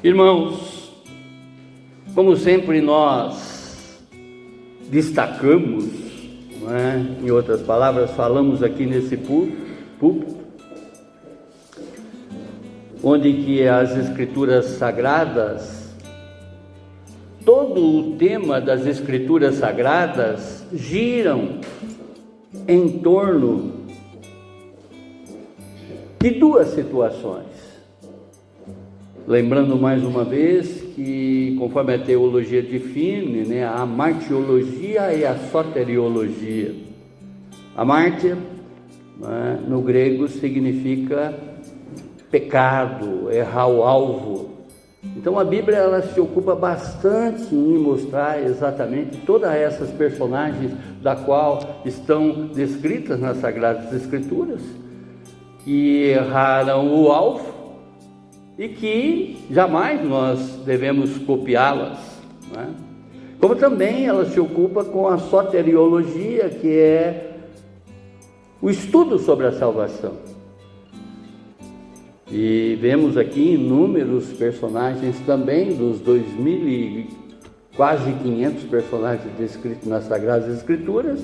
Irmãos, como sempre nós destacamos, não é? Em outras palavras, falamos aqui nesse púlpito, onde que as Escrituras Sagradas, todo o tema das Escrituras Sagradas giram em torno de duas situações. Lembrando mais uma vez que, conforme a teologia define, né, a martiologia e a soteriologia. A mártir, né, no grego significa pecado, errar o alvo. Então a Bíblia ela se ocupa bastante em mostrar exatamente todas essas personagens da qual estão descritas nas Sagradas Escrituras, que erraram o alvo e que jamais nós devemos copiá-las, né? Como também ela se ocupa com a soteriologia, que é o estudo sobre a salvação. E vemos aqui inúmeros personagens também dos 2.000 e quase 500 personagens descritos nas Sagradas Escrituras,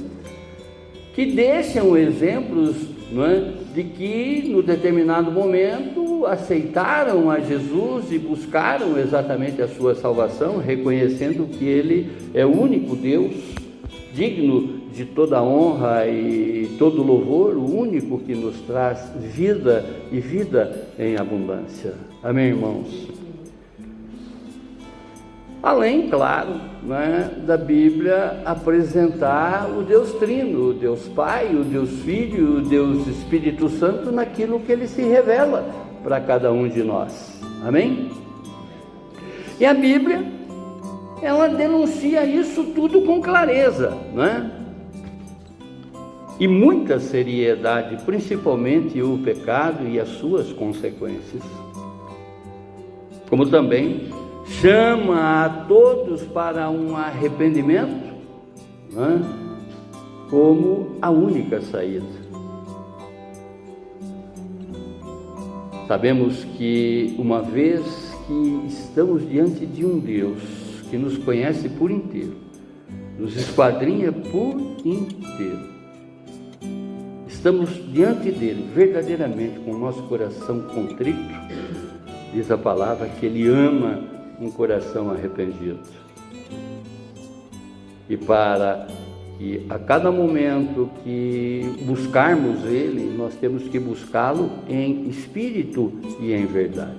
que deixam exemplos, não é, de que no determinado momento aceitaram a Jesus e buscaram exatamente a sua salvação, reconhecendo que Ele é o único Deus, digno de toda honra e todo louvor, o único que nos traz vida e vida em abundância. Amém, irmãos? Além, claro, né, da Bíblia apresentar o Deus Trino, o Deus Pai, o Deus Filho, o Deus Espírito Santo, naquilo que Ele se revela para cada um de nós. Amém? E a Bíblia, ela denuncia isso tudo com clareza, né? E muita seriedade, principalmente o pecado e as suas consequências. Como também chama a todos para um arrependimento, né, como a única saída. Sabemos que uma vez que estamos diante de um Deus que nos conhece por inteiro, nos esquadrinha por inteiro, estamos diante dele verdadeiramente com o nosso coração contrito, diz a palavra que Ele ama um coração arrependido. E para que a cada momento que buscarmos Ele, nós temos que buscá-lo em espírito e em verdade.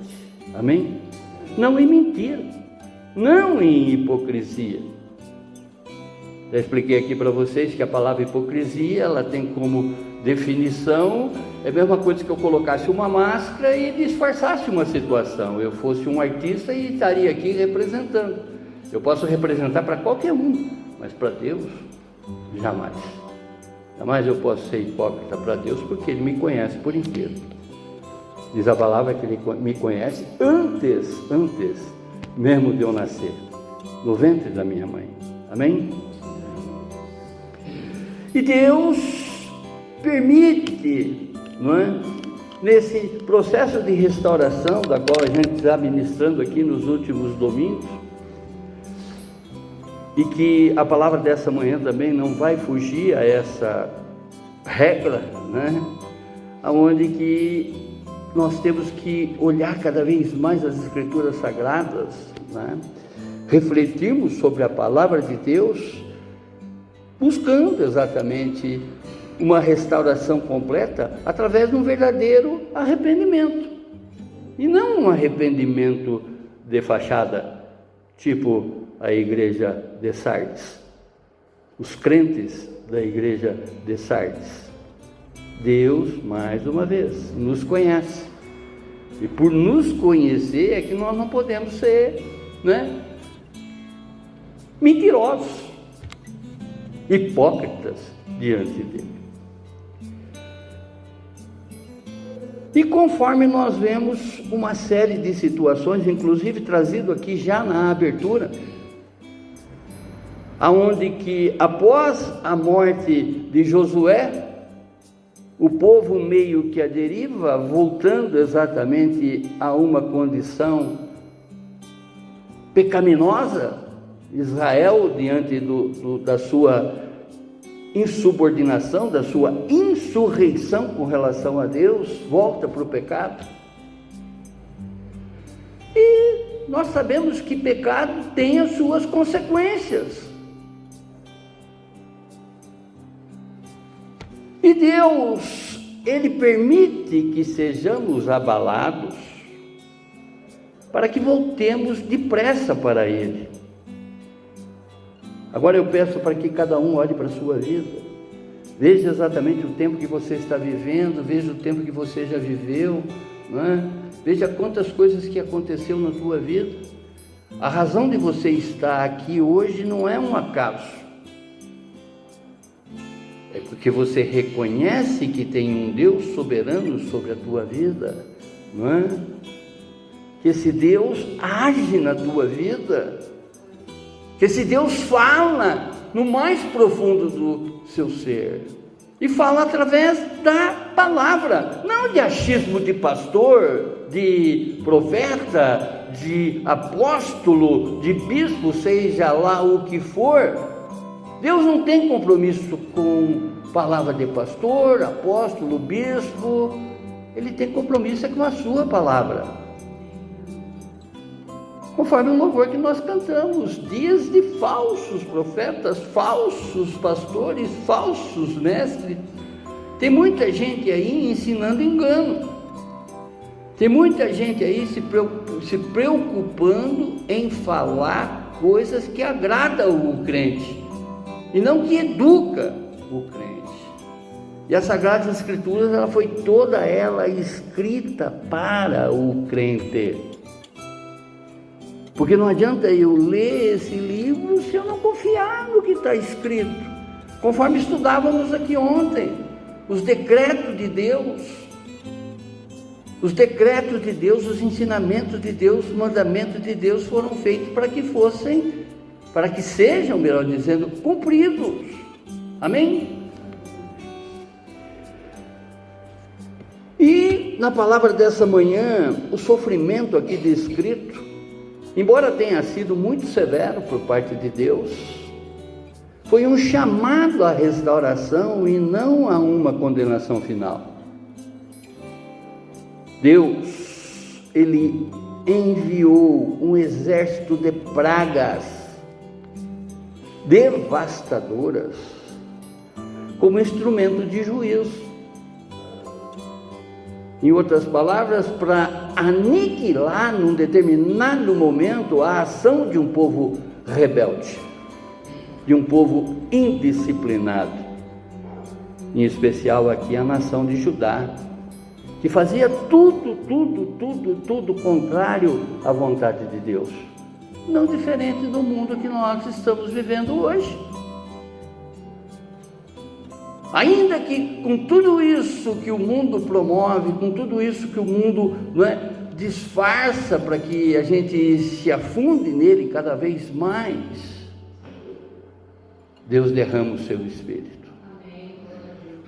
Amém? Não em mentira, não em hipocrisia. Já expliquei aqui para vocês que a palavra hipocrisia, ela tem como definição, é a mesma coisa que eu colocasse uma máscara e disfarçasse uma situação. Eu fosse um artista e estaria aqui representando. Eu posso representar para qualquer um, mas para Deus, jamais. Jamais eu posso ser hipócrita para Deus, porque Ele me conhece por inteiro. Diz a palavra que Ele me conhece antes mesmo de eu nascer, no ventre da minha mãe. Amém? E Deus permite, não é, nesse processo de restauração, da qual a gente está ministrando aqui nos últimos domingos, e que a palavra dessa manhã também não vai fugir a essa regra, né, onde que nós temos que olhar cada vez mais as Escrituras Sagradas, né, refletirmos sobre a palavra de Deus, buscando exatamente uma restauração completa através de um verdadeiro arrependimento. E não um arrependimento de fachada, tipo a igreja de Sardes, os crentes da igreja de Sardes. Deus, mais uma vez, nos conhece. E por nos conhecer é que nós não podemos ser, né, mentirosos, hipócritas diante dele. E conforme nós vemos uma série de situações, inclusive trazido aqui já na abertura, aonde que após a morte de Josué, o povo meio que à deriva, voltando exatamente a uma condição pecaminosa. Israel, diante da sua insubordinação, da sua insurreição com relação a Deus, volta para o pecado. E nós sabemos que pecado tem as suas consequências. E Deus, Ele permite que sejamos abalados para que voltemos depressa para Ele. Agora eu peço para que cada um olhe para a sua vida, veja exatamente o tempo que você está vivendo, veja o tempo que você já viveu, não é? Veja quantas coisas que aconteceu na tua vida. A razão de você estar aqui hoje não é um acaso, é porque você reconhece que tem um Deus soberano sobre a tua vida, não é? Que esse Deus age na tua vida, que esse Deus fala no mais profundo do seu ser, e fala através da palavra, não de achismo de pastor, de profeta, de apóstolo, de bispo, seja lá o que for. Deus não tem compromisso com palavra de pastor, apóstolo, bispo. Ele tem compromisso com a sua palavra. Conforme o louvor que nós cantamos, dias de falsos profetas, falsos pastores, falsos mestres. Tem muita gente aí ensinando engano. Tem muita gente aí se preocupando em falar coisas que agradam o crente e não que educa o crente. E a Sagrada Escritura, ela foi toda ela escrita para o crente. Porque não adianta eu ler esse livro se eu não confiar no que está escrito. Conforme estudávamos aqui ontem, os decretos de Deus, os ensinamentos de Deus, os mandamentos de Deus foram feitos para que sejam, melhor dizendo, cumpridos. Amém? E na palavra dessa manhã, o sofrimento aqui descrito, embora tenha sido muito severo por parte de Deus, foi um chamado à restauração e não a uma condenação final. Deus, Ele enviou um exército de pragas devastadoras como instrumento de juízo. Em outras palavras, para aniquilar num determinado momento a ação de um povo rebelde, de um povo indisciplinado, em especial aqui a nação de Judá, que fazia tudo contrário à vontade de Deus, não diferente do mundo que nós estamos vivendo hoje. Ainda que com tudo isso que o mundo promove, com tudo isso que o mundo disfarça para que a gente se afunde nele cada vez mais, Deus derrama o seu Espírito.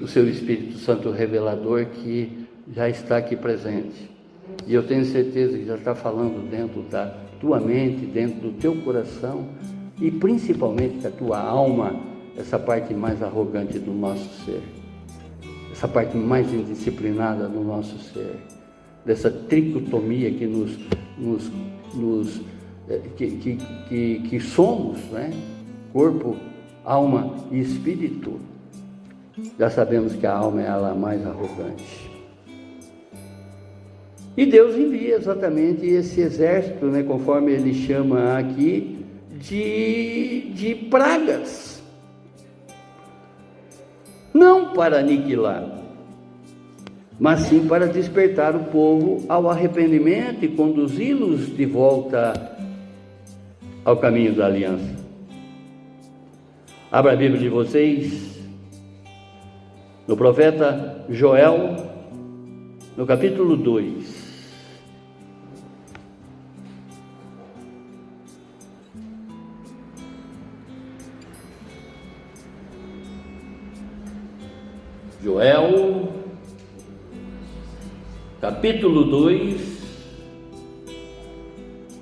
O seu Espírito Santo revelador que já está aqui presente. E eu tenho certeza que já está falando dentro da tua mente, dentro do teu coração e principalmente da tua alma, essa parte mais arrogante do nosso ser, essa parte mais indisciplinada do nosso ser, dessa tricotomia que que somos, né? Corpo, alma e espírito. Já sabemos que a alma é a mais arrogante. E Deus envia exatamente esse exército, né, conforme ele chama aqui, de pragas. Não para aniquilar, mas sim para despertar o povo ao arrependimento e conduzi-los de volta ao caminho da aliança. Abra a Bíblia de vocês, no profeta Joel, no capítulo 2. Joel, capítulo 2,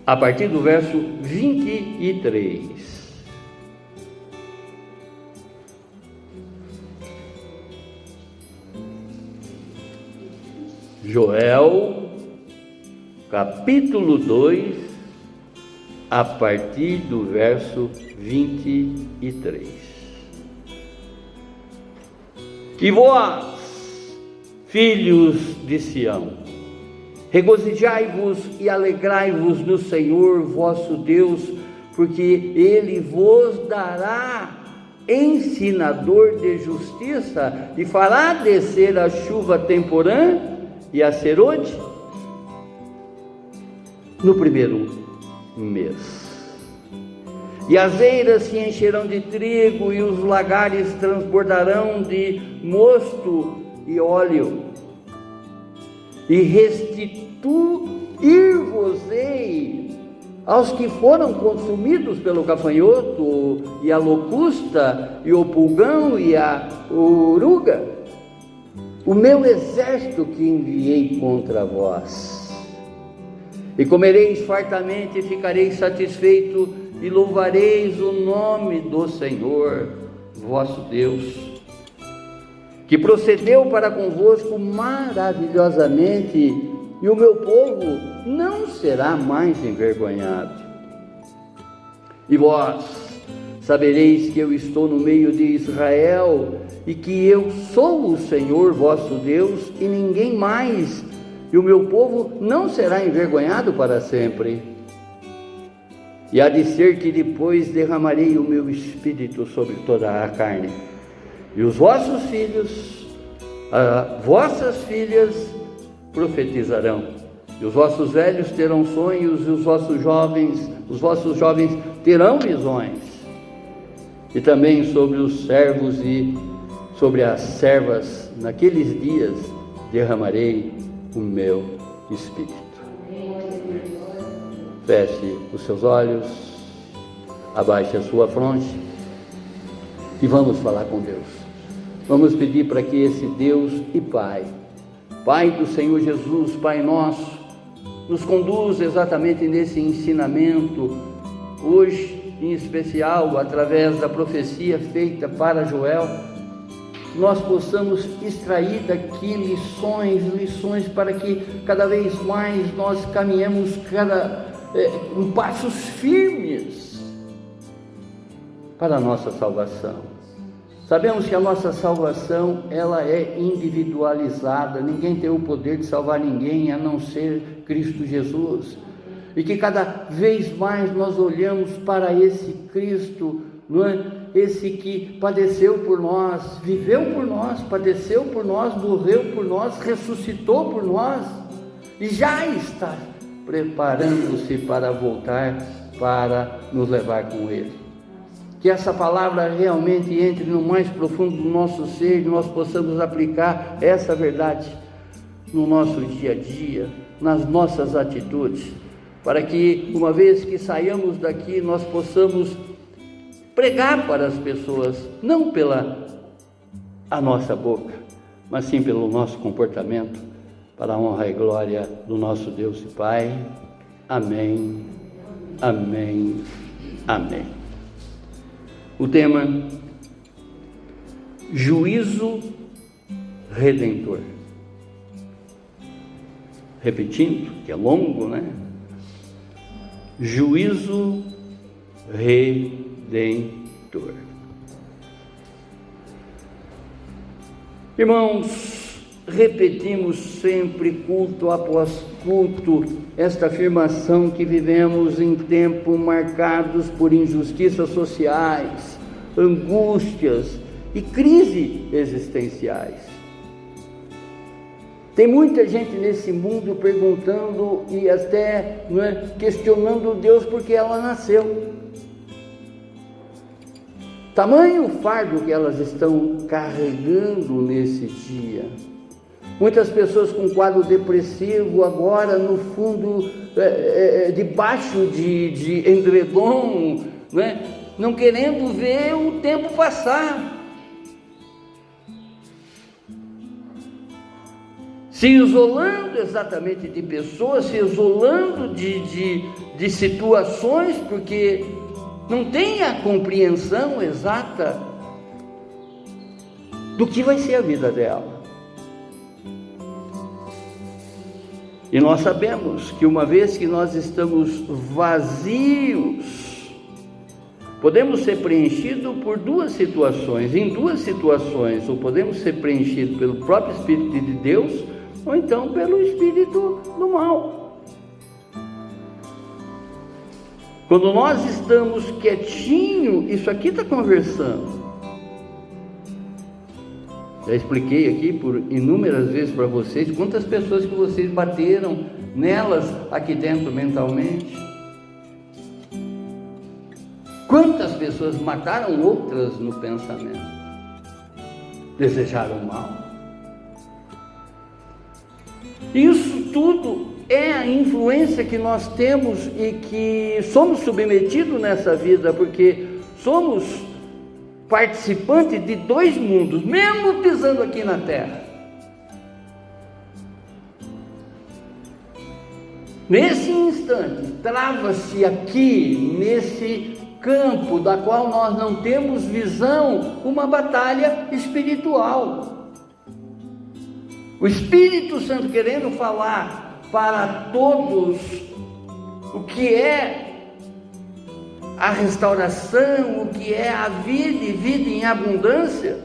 a partir do verso 23. Joel, capítulo 2, a partir do verso 23. E vós, filhos de Sião, regozijai-vos e alegrai-vos no Senhor vosso Deus, porque Ele vos dará ensinador de justiça e fará descer a chuva temporã e a serôde no primeiro mês. E as eiras se encherão de trigo e os lagares transbordarão de mosto e óleo. E restituir-vos-ei aos que foram consumidos pelo gafanhoto e a locusta e o pulgão e a oruga, o meu exército que enviei contra vós. E comereis fartamente e ficareis satisfeito e louvareis o nome do Senhor vosso Deus, que procedeu para convosco maravilhosamente, e o meu povo não será mais envergonhado. E vós sabereis que eu estou no meio de Israel, e que eu sou o Senhor vosso Deus, e ninguém mais, e o meu povo não será envergonhado para sempre. E há de ser que depois derramarei o meu espírito sobre toda a carne, e os vossos filhos, vossas filhas profetizarão, e os vossos velhos terão sonhos, e os vossos jovens terão visões. E também sobre os servos e sobre as servas, naqueles dias derramarei o meu espírito. Feche os seus olhos, abaixe a sua fronte e vamos falar com Deus. Vamos pedir para que esse Deus e Pai do Senhor Jesus, Pai nosso, nos conduza exatamente nesse ensinamento, hoje em especial, através da profecia feita para Joel, nós possamos extrair daqui lições para que cada vez mais nós caminhemos com passos firmes para a nossa salvação. Sabemos que a nossa salvação, ela é individualizada, ninguém tem o poder de salvar ninguém a não ser Cristo Jesus, e que cada vez mais nós olhamos para esse Cristo, não é? Esse que padeceu por nós, viveu por nós, padeceu por nós, morreu por nós, ressuscitou por nós, e já está preparando-se para voltar, para nos levar com Ele. Que essa palavra realmente entre no mais profundo do nosso ser, e nós possamos aplicar essa verdade no nosso dia a dia, nas nossas atitudes, para que, uma vez que saiamos daqui, nós possamos pregar para as pessoas, não pela a nossa boca, mas sim pelo nosso comportamento, para a honra e glória do nosso Deus e Pai. Amém, amém, amém. O tema: juízo redentor. Repetindo, que é longo, né? Juízo redentor. Irmãos, repetimos sempre, culto após culto, esta afirmação que vivemos em tempos marcados por injustiças sociais, angústias e crises existenciais. Tem muita gente nesse mundo perguntando e até questionando Deus porque ela nasceu. Tamanho fardo que elas estão carregando nesse dia. Muitas pessoas com quadro depressivo agora no fundo, debaixo de edredom, não querendo ver o tempo passar. Se isolando exatamente de pessoas, se isolando de de situações, porque não tem a compreensão exata do que vai ser a vida dela. E nós sabemos que uma vez que nós estamos vazios, podemos ser preenchidos por duas situações. Em duas situações, ou podemos ser preenchidos pelo próprio Espírito de Deus, ou então pelo Espírito do mal. Quando nós estamos quietinhos, isso aqui está conversando. Já expliquei aqui por inúmeras vezes para vocês quantas pessoas que vocês bateram nelas aqui dentro mentalmente. Quantas pessoas mataram outras no pensamento, desejaram mal. Isso tudo é a influência que nós temos e que somos submetidos nessa vida, porque somos participantes de dois mundos, mesmo pisando aqui na terra. Nesse instante, trava-se aqui, nesse campo da qual nós não temos visão, uma batalha espiritual. O Espírito Santo querendo falar para todos o que é a restauração, o que é a vida e vida em abundância.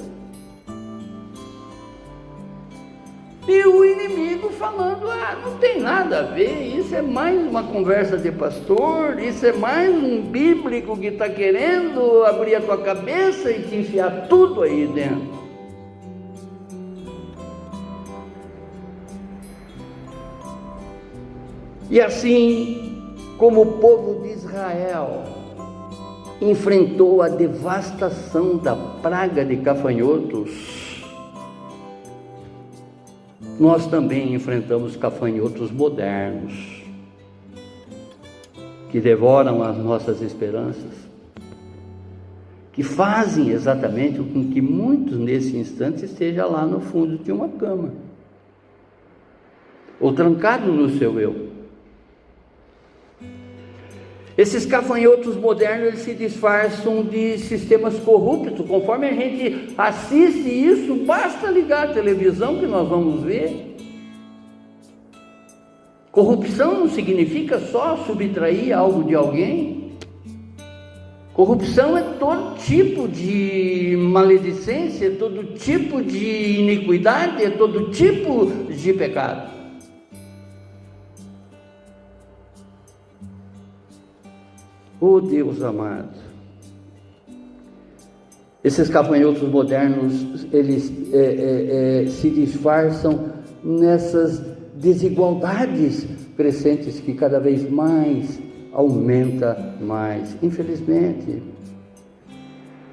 E o inimigo falando, não tem nada a ver, isso é mais uma conversa de pastor, isso é mais um bíblico que está querendo abrir a tua cabeça e te enfiar tudo aí dentro. E assim como o povo de Israel enfrentou a devastação da praga de gafanhotos, nós também enfrentamos gafanhotos modernos, que devoram as nossas esperanças, que fazem exatamente com que muitos nesse instante estejam lá no fundo de uma cama, ou trancado no seu eu. Esses gafanhotos modernos, eles se disfarçam de sistemas corruptos. Conforme a gente assiste isso, basta ligar a televisão que nós vamos ver. Corrupção não significa só subtrair algo de alguém. Corrupção é todo tipo de maledicência, é todo tipo de iniquidade, é todo tipo de pecado. Oh Deus amado, esses gafanhotos modernos, eles se disfarçam nessas desigualdades crescentes que cada vez mais aumenta mais, infelizmente.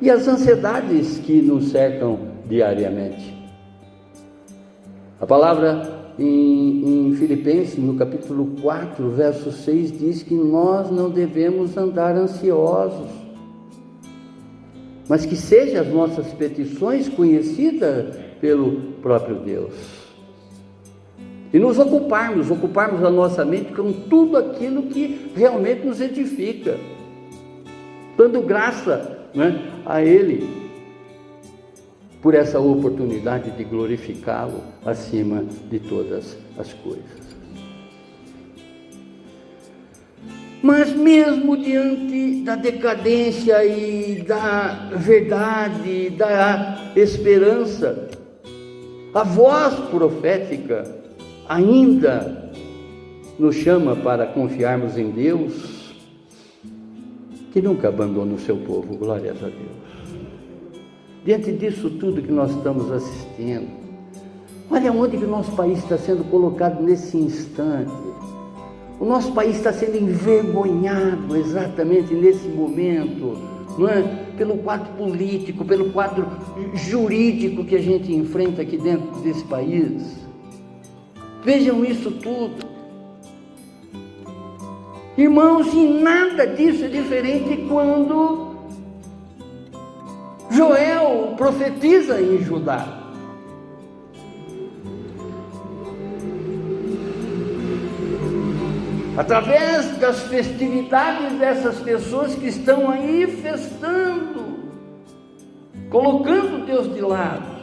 E as ansiedades que nos cercam diariamente. A palavra em Filipenses, no capítulo 4, verso 6, diz que nós não devemos andar ansiosos, mas que sejam as nossas petições conhecidas pelo próprio Deus. E nos ocuparmos a nossa mente com tudo aquilo que realmente nos edifica, dando graça, a Ele, por essa oportunidade de glorificá-lo acima de todas as coisas. Mas mesmo diante da decadência e da verdade, da esperança, a voz profética ainda nos chama para confiarmos em Deus, que nunca abandona o seu povo, glórias a Deus. Diante disso tudo que nós estamos assistindo, olha onde que o nosso país está sendo colocado nesse instante. O nosso país está sendo envergonhado exatamente nesse momento, pelo quadro político, pelo quadro jurídico que a gente enfrenta aqui dentro desse país. Vejam isso tudo. Irmãos, e nada disso é diferente quando Joel profetiza em Judá. através das festividades dessas pessoas que estão aí festando, colocando Deus de lado,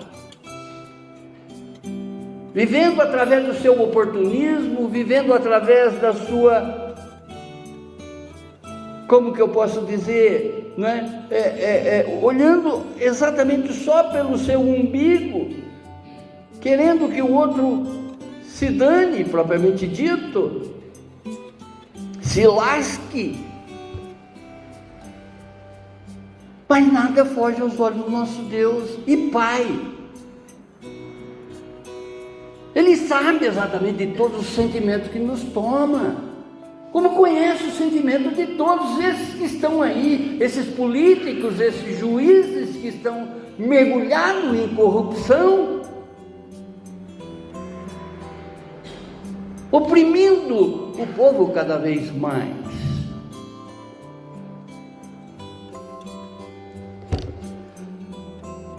vivendo através do seu oportunismo, vivendo através da sua, como que eu posso dizer, né? Olhando exatamente só pelo seu umbigo, querendo que o outro se dane, propriamente dito, se lasque. Mas nada foge aos olhos do nosso Deus e Pai. Ele sabe exatamente de todos os sentimentos que nos toma, como conhece o sentimento de todos esses que estão aí, esses políticos, esses juízes que estão mergulhados em corrupção, oprimindo o povo cada vez mais.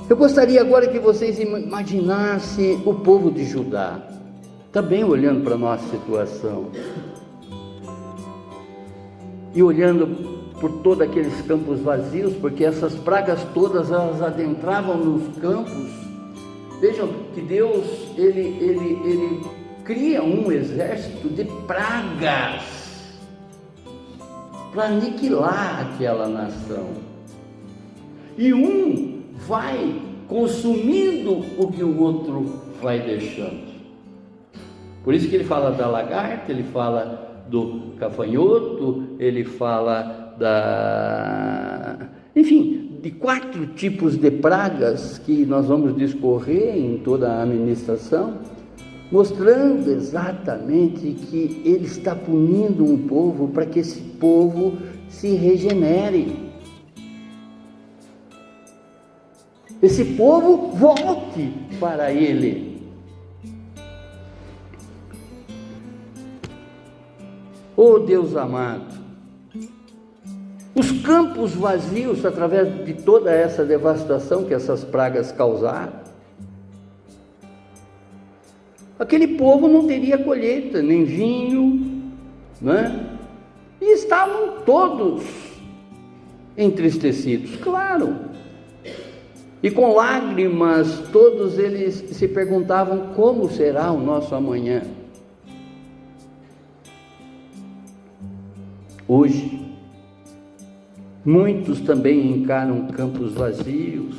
Eu gostaria agora que vocês imaginassem o povo de Judá, também olhando para a nossa situação, e olhando por todos aqueles campos vazios, porque essas pragas todas, elas adentravam nos campos. Vejam que Deus, ele cria um exército de pragas para aniquilar aquela nação, e um vai consumindo o que o outro vai deixando. Por isso que ele fala da lagarta, ele fala do gafanhoto, ele fala enfim, de 4 tipos de pragas que nós vamos discorrer em toda a ministração, mostrando exatamente que ele está punindo um povo para que esse povo se regenere. Esse povo volte para ele. Oh Deus amado, os campos vazios, através de toda essa devastação que essas pragas causaram, aquele povo não teria colheita, nem vinho, né? E estavam todos entristecidos, claro. E com lágrimas, todos eles se perguntavam como será o nosso amanhã. Hoje, muitos também encaram campos vazios,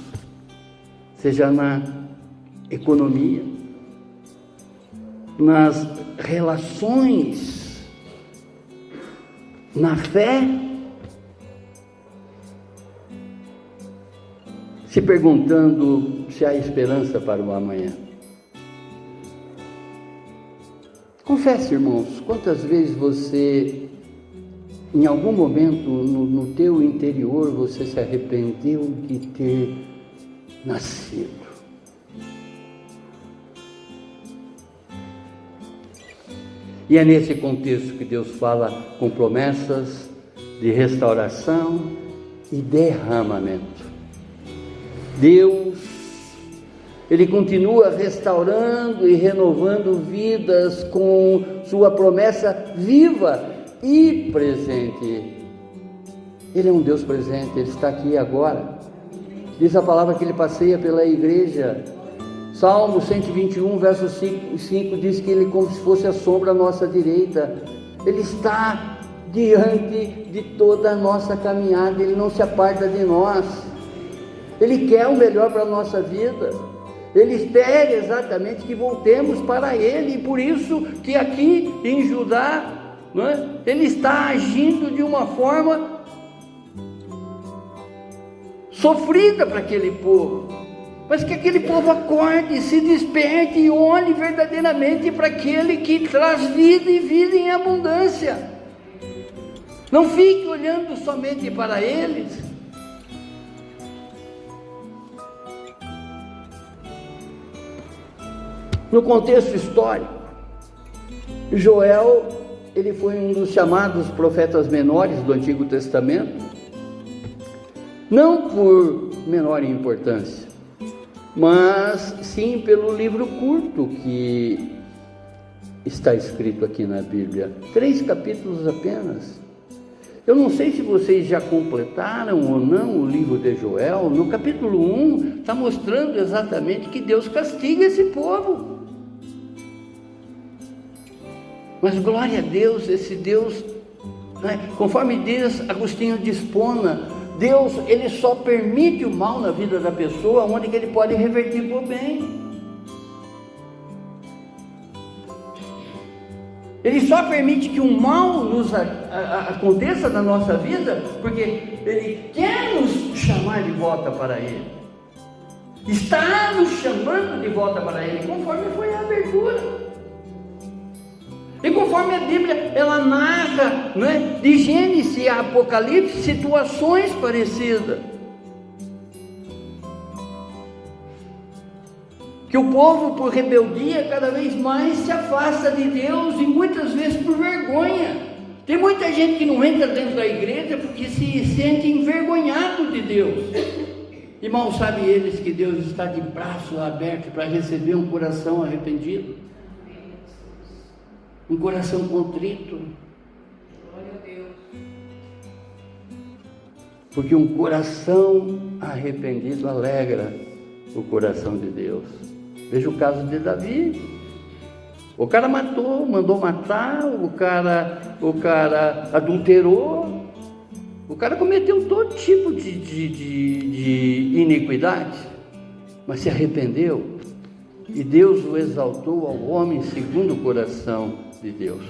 seja na economia, nas relações, na fé, se perguntando se há esperança para o amanhã. Confesse, irmãos, quantas vezes você, em algum momento no teu interior, você se arrependeu de ter nascido. E é nesse contexto que Deus fala com promessas de restauração e derramamento. Deus, Ele continua restaurando e renovando vidas com sua promessa viva e presente. Ele é um Deus presente, Ele está aqui agora. Diz a palavra que Ele passeia pela igreja. Salmo 121, verso 5 diz que Ele, como se fosse a sombra à nossa direita, Ele está diante de toda a nossa caminhada, Ele não se aparta de nós. Ele quer o melhor para a nossa vida, Ele espera exatamente que voltemos para Ele, e por isso que aqui em Judá, não é? Ele está agindo de uma forma sofrida para aquele povo, mas que aquele povo acorde, se desperte e olhe verdadeiramente para aquele que traz vida e vida em abundância. Não fique olhando somente para eles. No contexto histórico, Joel, ele foi um dos chamados profetas menores do Antigo Testamento, não por menor importância, mas sim pelo livro curto que está escrito aqui na Bíblia. 3 capítulos apenas. Eu não sei se vocês já completaram ou não o livro de Joel. No capítulo 1 está mostrando exatamente que Deus castiga esse povo. Mas glória a Deus, esse Deus, né, conforme diz Agostinho de Hipona, Deus, ele só permite o mal na vida da pessoa onde que ele pode reverter para o bem. Ele só permite que o mal aconteça na nossa vida porque Ele quer nos chamar de volta para Ele. Está nos chamando de volta para Ele, conforme foi a abertura. E conforme a Bíblia, ela narra, né, de Gênesis a Apocalipse, situações parecidas. Que o povo, por rebeldia, cada vez mais se afasta de Deus e muitas vezes por vergonha. Tem muita gente que não entra dentro da igreja porque se sente envergonhado de Deus. E mal sabem eles que Deus está de braço aberto para receber um coração arrependido. Um coração contrito. Glória a Deus. Porque um coração arrependido alegra o coração de Deus. Veja o caso de Davi. O cara matou, mandou matar, o cara adulterou, o cara cometeu todo tipo de iniquidade, mas se arrependeu e Deus o exaltou ao homem segundo o coração de Deus.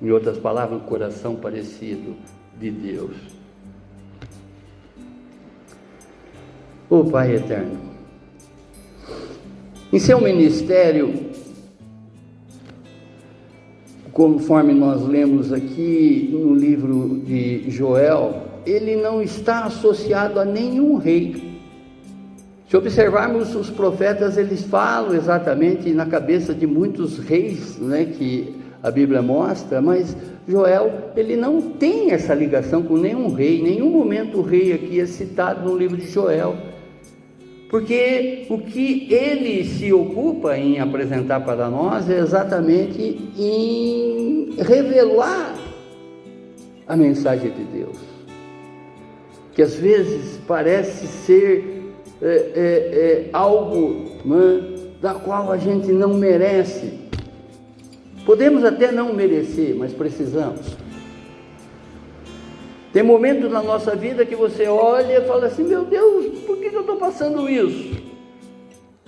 Em outras palavras, um coração parecido de Deus. Ó Pai eterno, em seu ministério, conforme nós lemos aqui no livro de Joel, ele não está associado a nenhum rei. Se observarmos os profetas, eles falam exatamente na cabeça de muitos reis, né, que a Bíblia mostra, mas Joel, ele não tem essa ligação com nenhum rei. Em nenhum momento o rei aqui é citado no livro de Joel. Porque o que ele se ocupa em apresentar para nós é exatamente em revelar a mensagem de Deus, que às vezes parece ser algo, né, da qual a gente não merece. Podemos até não merecer, mas precisamos. Tem momentos na nossa vida que você olha e fala assim: meu Deus, por que eu estou passando isso?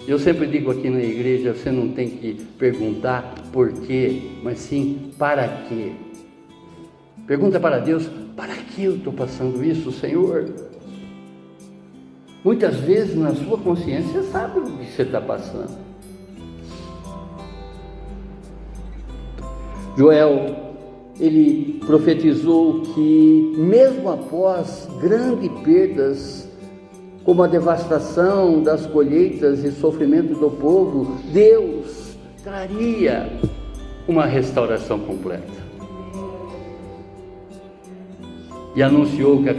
Eu sempre digo aqui na igreja, você não tem que perguntar por quê, mas sim para quê. Pergunta para Deus: para que eu estou passando isso, Senhor? Muitas vezes na sua consciência você sabe o que você está passando. Joel, ele profetizou que mesmo após grandes perdas, como a devastação das colheitas e sofrimento do povo, Deus traria uma restauração completa. E anunciou que a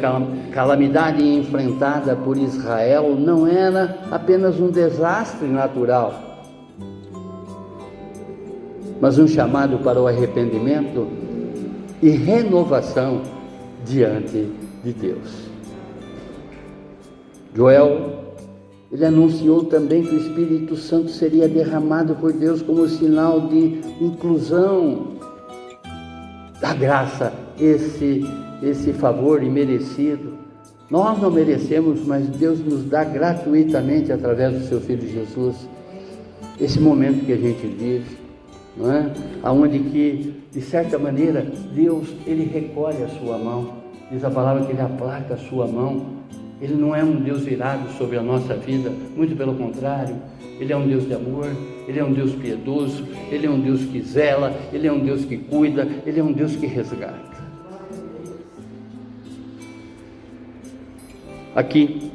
calamidade enfrentada por Israel não era apenas um desastre natural, mas um chamado para o arrependimento e renovação diante de Deus. Joel, ele anunciou também que o Espírito Santo seria derramado por Deus como sinal de inclusão da graça, esse favor imerecido. Nós não merecemos, mas Deus nos dá gratuitamente através do seu Filho Jesus, esse momento que a gente vive, não é? Aonde que, de certa maneira, Deus, ele recolhe a sua mão. Diz a palavra que ele aplaca a sua mão. Ele não é um Deus irado sobre a nossa vida, muito pelo contrário. Ele é um Deus de amor, ele é um Deus piedoso, ele é um Deus que zela, ele é um Deus que cuida, ele é um Deus que resgata. Aqui,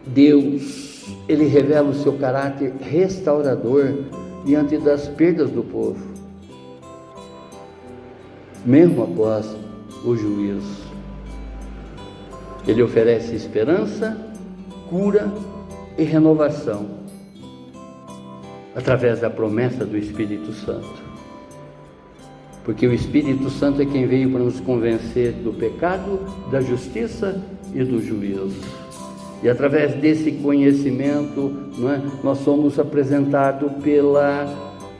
Deus, ele revela o seu caráter restaurador diante das perdas do povo, mesmo após o juízo. Ele oferece esperança, cura e renovação. através da promessa do Espírito Santo. Porque o Espírito Santo é quem veio para nos convencer do pecado, da justiça e do juízo. E através desse conhecimento, nós somos apresentados pela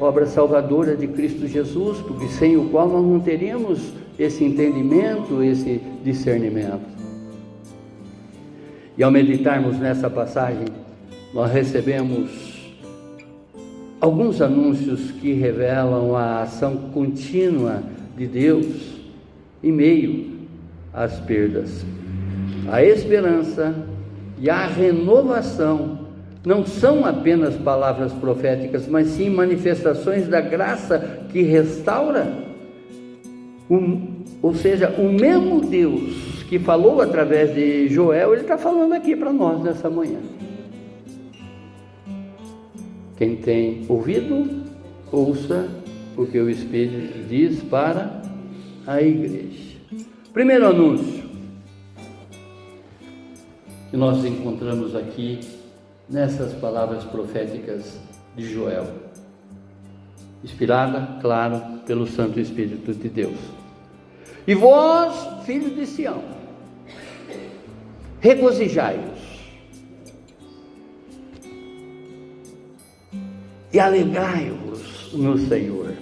obra salvadora de Cristo Jesus, porque sem o qual nós não teríamos esse entendimento, esse discernimento. E ao meditarmos nessa passagem, nós recebemos alguns anúncios que revelam a ação contínua de Deus em meio às perdas. A esperança e a renovação não são apenas palavras proféticas, mas sim manifestações da graça que restaura. Ou seja, o mesmo Deus que falou através de Joel, Ele está falando aqui para nós nessa manhã. Quem tem ouvido, ouça o que o Espírito diz para a igreja. Primeiro anúncio que nós encontramos aqui nessas palavras proféticas de Joel, inspirada, claro, pelo Santo Espírito de Deus. E vós, filhos de Sião, regozijai-vos e alegrai-vos no Senhor,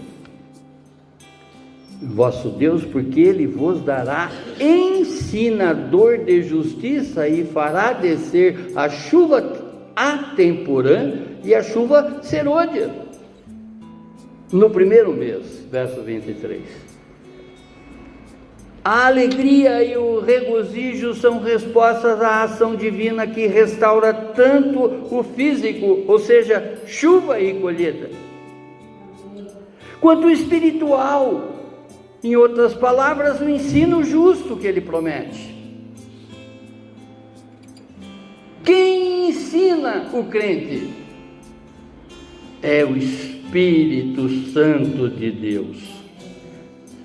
vosso Deus, porque Ele vos dará ensinador de justiça e fará descer a chuva atemporã e a chuva serôdia no primeiro mês, verso 23. A alegria e o regozijo são respostas à ação divina que restaura tanto o físico, ou seja, chuva e colheita, quanto o espiritual, em outras palavras, o ensino justo que Ele promete. Quem ensina o crente é o Espírito Santo de Deus.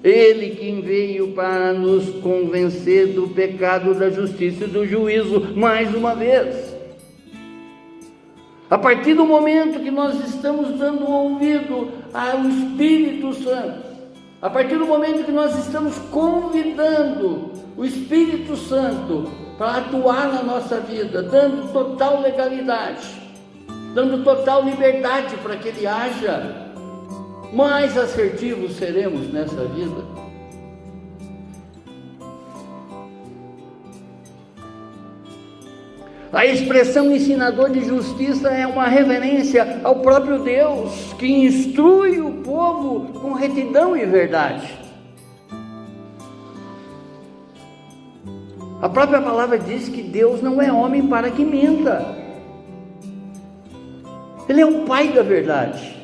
Ele quem veio para nos convencer do pecado, da justiça e do juízo, mais uma vez. A partir do momento que nós estamos dando ouvido ao Espírito Santo, a partir do momento que nós estamos convidando o Espírito Santo para atuar na nossa vida, dando total legalidade, dando total liberdade para que Ele haja, mais assertivos seremos nessa vida. A expressão ensinador de justiça é uma reverência ao próprio Deus, que instrui o povo com retidão e verdade. A própria palavra diz que Deus não é homem para que minta. Ele é o Pai da verdade.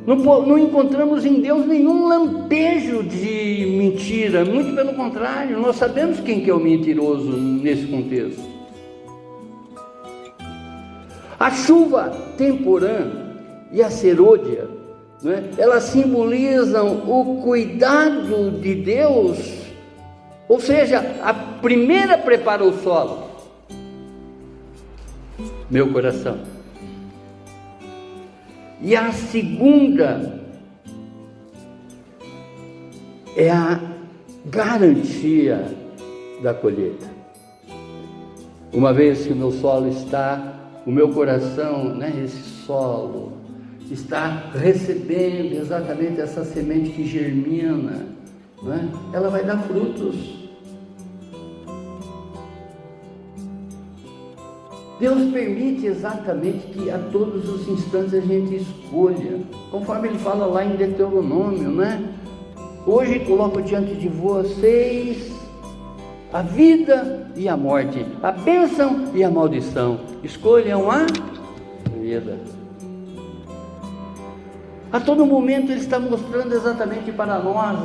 Não encontramos em Deus nenhum lampejo de mentira, muito pelo contrário, nós sabemos quem que é o mentiroso nesse contexto. A chuva temporã e a serôdia, elas simbolizam o cuidado de Deus, ou seja, a primeira prepara o solo, meu coração. E a segunda é a garantia da colheita. Uma vez que o meu solo está, o meu coração, esse solo, está recebendo exatamente essa semente que germina, ela vai dar frutos. Deus permite exatamente que a todos os instantes a gente escolha, conforme Ele fala lá em Deuteronômio, Hoje coloco diante de vocês a vida e a morte, a bênção e a maldição. Escolham a vida. A todo momento Ele está mostrando exatamente para nós,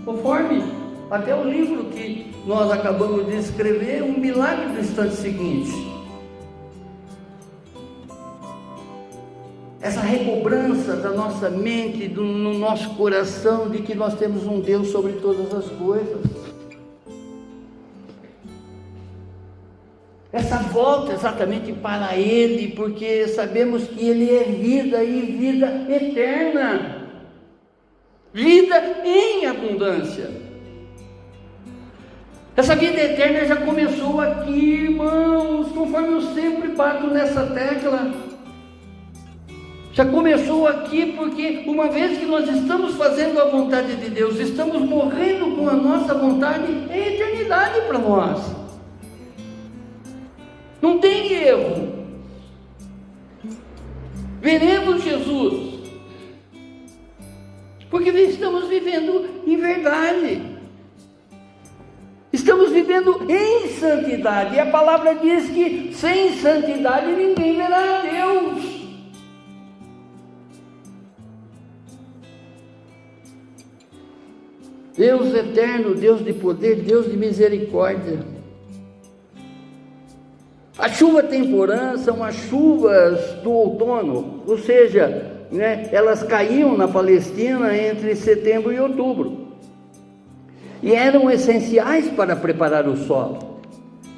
conforme até o livro que nós acabamos de escrever, um milagre do instante seguinte. Essa recobrança da nossa mente, no nosso coração, de que nós temos um Deus sobre todas as coisas. essa volta exatamente para Ele, porque sabemos que Ele é vida e vida eterna, vida em abundância. Essa vida eterna já começou aqui, irmãos, conforme eu sempre bato nessa tecla. Já começou aqui, porque uma vez que nós estamos fazendo a vontade de Deus, estamos morrendo com a nossa vontade, é eternidade para nós. Não tem erro. Veremos Jesus, porque estamos vivendo em verdade. Estamos vivendo em santidade, e a palavra diz que sem santidade ninguém verá a Deus. Deus eterno, Deus de poder, Deus de misericórdia. A chuva temporã são as chuvas do outono, ou seja, elas caíam na Palestina entre setembro e outubro, e eram essenciais para preparar o solo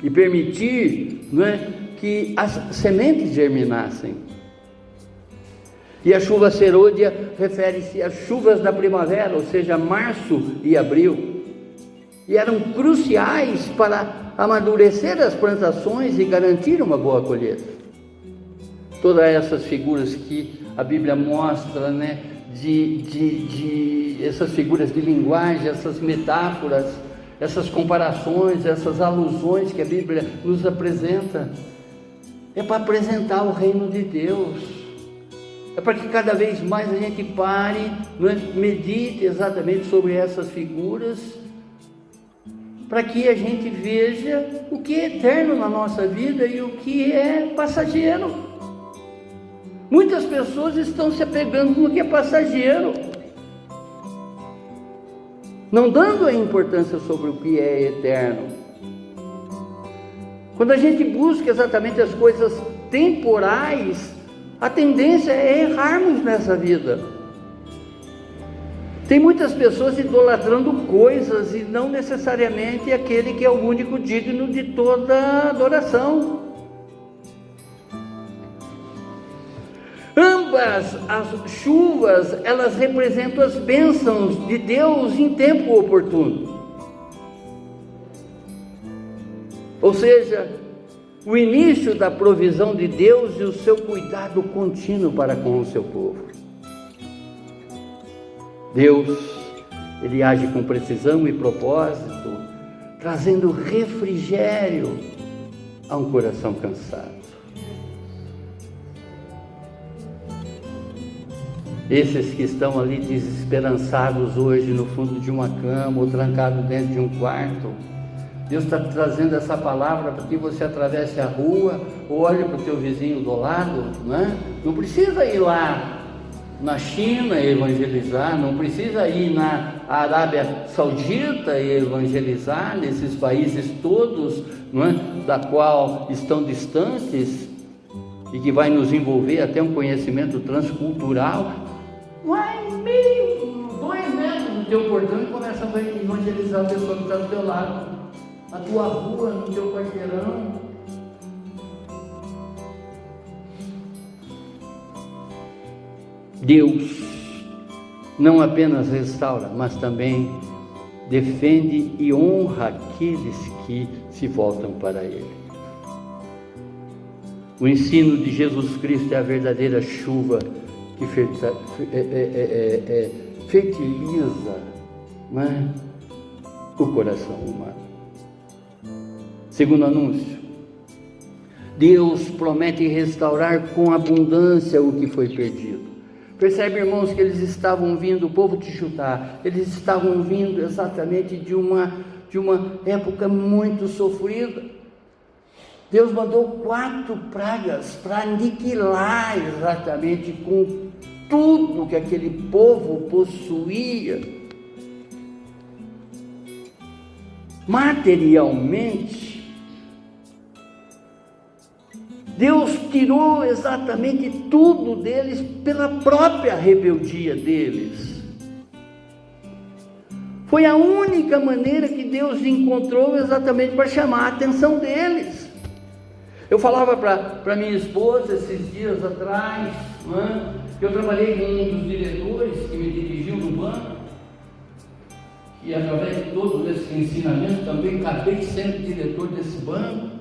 e permitir que as sementes germinassem. E a chuva serôdia refere-se às chuvas da primavera, ou seja, março e abril, e eram cruciais para amadurecer as plantações e garantir uma boa colheita. Todas essas figuras que a Bíblia mostra, essas figuras de linguagem, essas metáforas, essas comparações, essas alusões que a Bíblia nos apresenta, é para apresentar o reino de Deus. É para que cada vez mais a gente pare, medite exatamente sobre essas figuras, para que a gente veja o que é eterno na nossa vida e o que é passageiro. Muitas pessoas estão se apegando no que é passageiro, não dando a importância sobre o que é eterno. Quando a gente busca exatamente as coisas temporais, a tendência é errarmos nessa vida. Tem muitas pessoas idolatrando coisas e não necessariamente aquele que é o único digno de toda adoração. Ambas as chuvas, elas representam as bênçãos de Deus em tempo oportuno. Ou seja, o início da provisão de Deus e o seu cuidado contínuo para com o seu povo. Deus, Ele age com precisão e propósito, trazendo refrigério a um coração cansado. Esses que estão ali desesperançados hoje no fundo de uma cama ou trancados dentro de um quarto, Deus está trazendo essa palavra para que você atravesse a rua, ou olhe para o teu vizinho do lado, Não precisa ir lá na China e evangelizar, não precisa ir na Arábia Saudita e evangelizar, nesses países todos, da qual estão distantes e que vai nos envolver até um conhecimento transcultural. Vai 2 metros do teu portão e começa a evangelizar a pessoa que está do teu lado, na tua rua, no teu quarteirão. Deus não apenas restaura, mas também defende e honra aqueles que se voltam para Ele. O ensino de Jesus Cristo é a verdadeira chuva que fertiliza o coração humano. Segundo anúncio, Deus promete restaurar com abundância o que foi perdido. Percebe, irmãos, que eles estavam vindo, o povo de Judá, eles estavam vindo exatamente de uma época muito sofrida. Deus mandou 4 pragas para aniquilar exatamente com tudo que aquele povo possuía. Materialmente, Deus tirou exatamente tudo deles pela própria rebeldia deles. Foi a única maneira que Deus encontrou exatamente para chamar a atenção deles. Eu falava para minha esposa esses dias atrás, né, que eu trabalhei com um dos diretores que me dirigiu no banco, e através de todo esse ensinamento também acabei sendo diretor desse banco,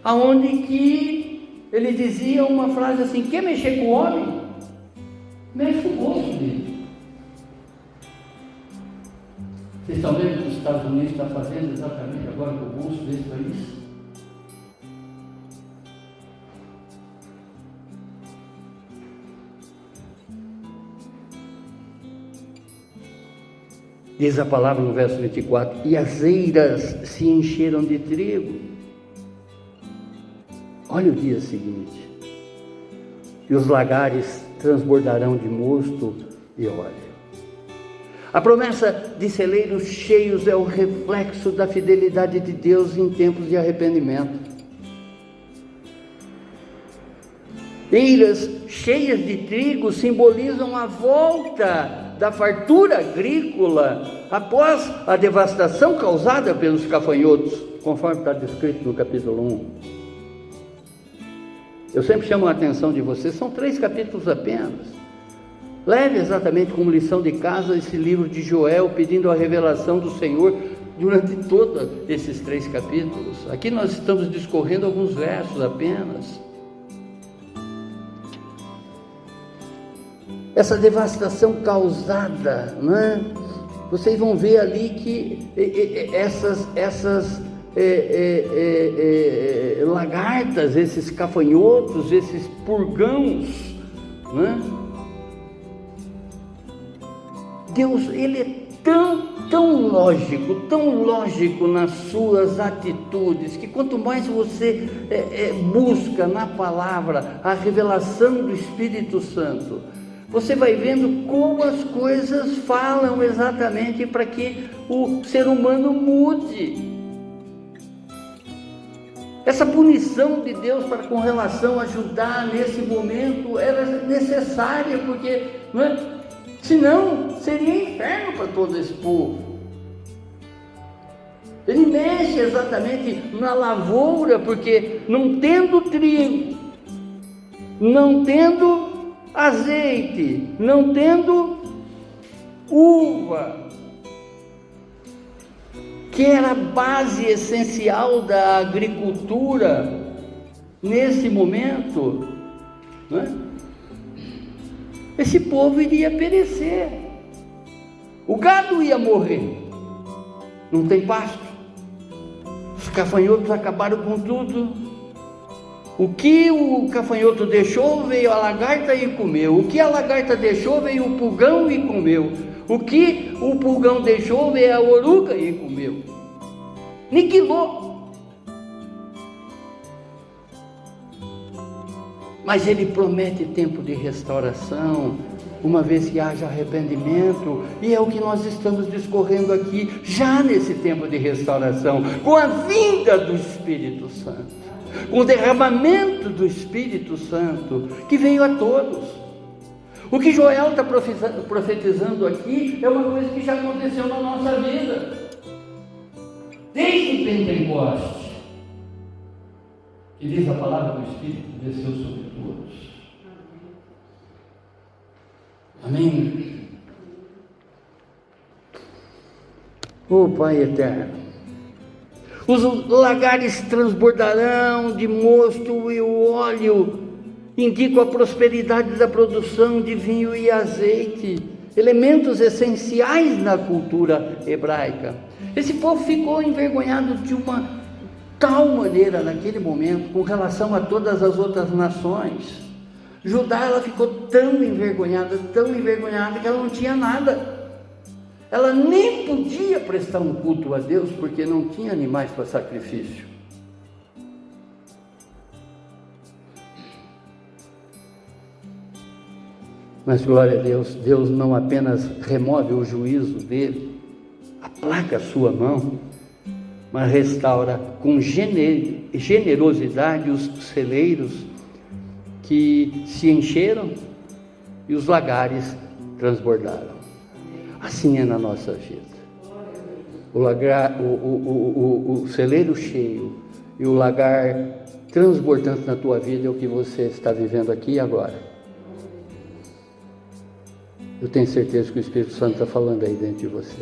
aonde que ele dizia uma frase assim: quer mexer com o homem? Mexe com o bolso dele. Vocês estão vendo o que os Estados Unidos estão fazendo exatamente agora com o bolso desse país? Diz a palavra no verso 24: e as eiras se encheram de trigo. Olha o dia seguinte: e os lagares transbordarão de mosto e óleo. A promessa de celeiros cheios é o reflexo da fidelidade de Deus em tempos de arrependimento. Eiras cheias de trigo simbolizam a volta da fartura agrícola após a devastação causada pelos gafanhotos, conforme está descrito no capítulo 1. Eu sempre chamo a atenção de vocês, são 3 capítulos apenas. Leve exatamente como lição de casa esse livro de Joel, pedindo a revelação do Senhor durante todos esses 3 capítulos. Aqui nós estamos discorrendo alguns versos apenas. Essa devastação causada, né? Vocês vão ver ali que essas lagartas, esses gafanhotos, esses purgãos, né? Deus, Ele é tão lógico nas suas atitudes, que quanto mais você busca na palavra a revelação do Espírito Santo, você vai vendo como as coisas falam exatamente para que o ser humano mude. Essa punição de Deus com relação a ajudar nesse momento era necessária, porque senão seria inferno para todo esse povo. Ele mexe exatamente na lavoura, porque não tendo trigo, não tendo azeite, não tendo uva, que era a base essencial da agricultura nesse momento, esse povo iria perecer, o gado ia morrer, não tem pasto, os gafanhotos acabaram com tudo. O que o gafanhoto deixou, veio a lagarta e comeu. O que a lagarta deixou, veio o pulgão e comeu. O que o pulgão deixou, veio a oruga e comeu. Aniquilou. Mas Ele promete tempo de restauração, uma vez que haja arrependimento, e é o que nós estamos discorrendo aqui, já nesse tempo de restauração, com a vinda do Espírito Santo. Com o derramamento do Espírito Santo, que veio a todos. O que Joel está profetizando aqui é uma coisa que já aconteceu na nossa vida, desde Pentecostes, que diz a palavra do Espírito desceu sobre todos. Amém? Oh Pai eterno, os lagares transbordarão de mosto e o óleo indicam a prosperidade da produção de vinho e azeite, elementos essenciais na cultura hebraica. Esse povo ficou envergonhado de uma tal maneira naquele momento com relação a todas as outras nações. Judá, ela ficou tão envergonhada que ela não tinha nada. Ela nem podia prestar um culto a Deus, porque não tinha animais para sacrifício. Mas glória a Deus, Deus não apenas remove o juízo dele, aplaca a sua mão, mas restaura com generosidade os celeiros que se encheram e os lagares transbordaram. Assim é na nossa vida. O celeiro cheio e o lagar transbordante na tua vida é o que você está vivendo aqui e agora. Eu tenho certeza que o Espírito Santo está falando aí dentro de você.